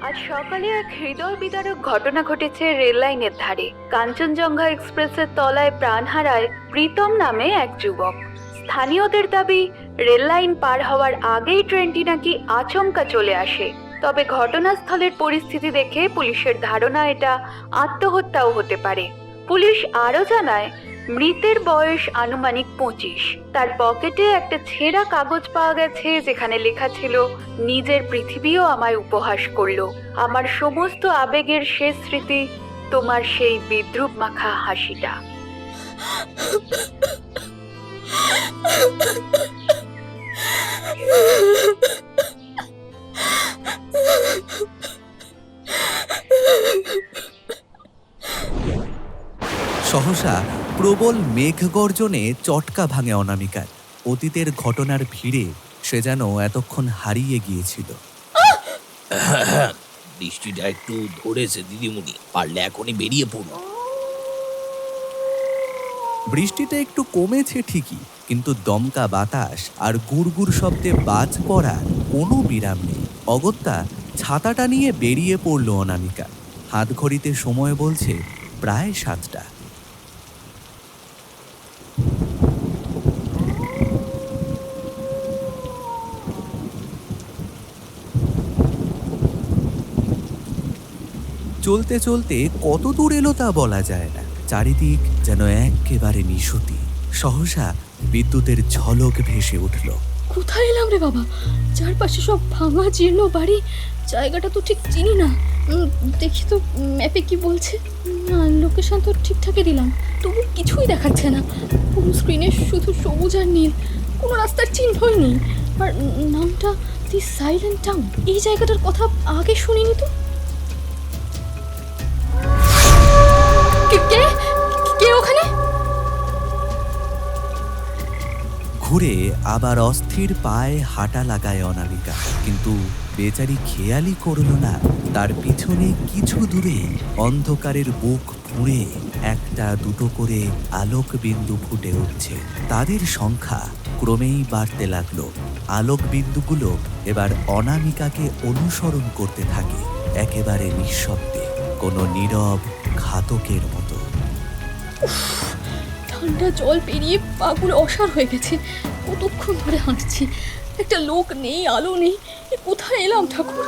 আজ সকালে এক হৃদয় বিদারক ঘটনা ঘটেছে রেল লাইনের ধারে। কাঞ্চনজঙ্ঘা এক্সপ্রেসের তলায় প্রাণ হারায় প্রীতম নামে এক যুবক। স্থানীয়দের দাবি, রেল লাইন পার হওয়ার আগেই ট্রেনটি নাকি আচমকা চলে আসে। তবে ঘটনাস্থলের পরিস্থিতি দেখে পুলিশের ধারণা এটা আত্মহত্যাও হতে পারে। পুলিশ আরও জানায়, মৃতের বয়স আনুমানিক 25। তার পকেটে একটা ছেঁড়া কাগজ পাওয়া গেছে, যেখানে লেখা ছিল, নিজের পৃথিবীও আমায় উপহাস করলো। আমার সমস্ত আবেগের শেষ স্মৃতি তোমার সেই বিদ্রুপ মাখা হাসিটা। সহসা প্রবল মেঘগর্জনে চটকা ভাঙে অনামিকার। অতীতের ঘটনার ভিড়ে সে যেন এতক্ষণ হারিয়ে গিয়েছিল। বৃষ্টিটা একটু ধরেছে দিদিমণি, পারলে এখনই বেরিয়ে পড়ুন। বৃষ্টিটা একটু কমেছে ঠিকই, কিন্তু দমকা বাতাস আর গুড়গুড় শব্দে বাজ পড়ার কোনো বিরাম নেই। অগত্যা ছাতাটা নিয়ে বেরিয়ে পড়ল অনামিকা। হাত ঘড়িতে সময় বলছে প্রায় 7টা। চলতে চলতে কত দূর এলো তা বলা যায় না। চারিদিক যেন একেবারে নিশুতি। সহসা বিদ্যুতের ঝলক ভেসে উঠল। কোথায় এলাম রে বাবা? চারপাশে সব ভাঙা জীর্ণ বাড়ি। জায়গাটা তো ঠিক চিনি না। দেখি তো ম্যাপে কি বলছে। না, লোকেশন তো ঠিকঠাকই দিলাম, তবু কিছুই দেখাচ্ছে না। পুরো স্ক্রিনে শুধু সবুজ আর নীল, কোনো রাস্তার চিহ্নই নেই। আর নামটা দি সাইলেন্ট টাউন। এই জায়গাটার কথা আগে শুনিনি তো। কে কে ওখানে? ঘুরে আবার অস্থির পায়ে হাঁটা লাগায় অনামিকা, কিন্তু বেচারি খেয়ালই করল না তার পিছনে কিছু দূরে অন্ধকারের বুক ফুঁড়ে একটা দুটো করে আলোক বিন্দু ফুটে উঠছে। তাদের সংখ্যা ক্রমেই বাড়তে লাগলো। আলোক বিন্দুগুলো এবার অনামিকাকে অনুসরণ করতে থাকে, একেবারে নিঃশব্দে, কোনো নীরব ঘাতকের মতো। ঠান্ডা জল পেরিয়ে পাগুলো অসাড় হয়ে গেছে। কতক্ষণ ধরে হাঁটছি, একটা লোক নেই, আলো নেই। কোথায় এলাম ঠাকুর?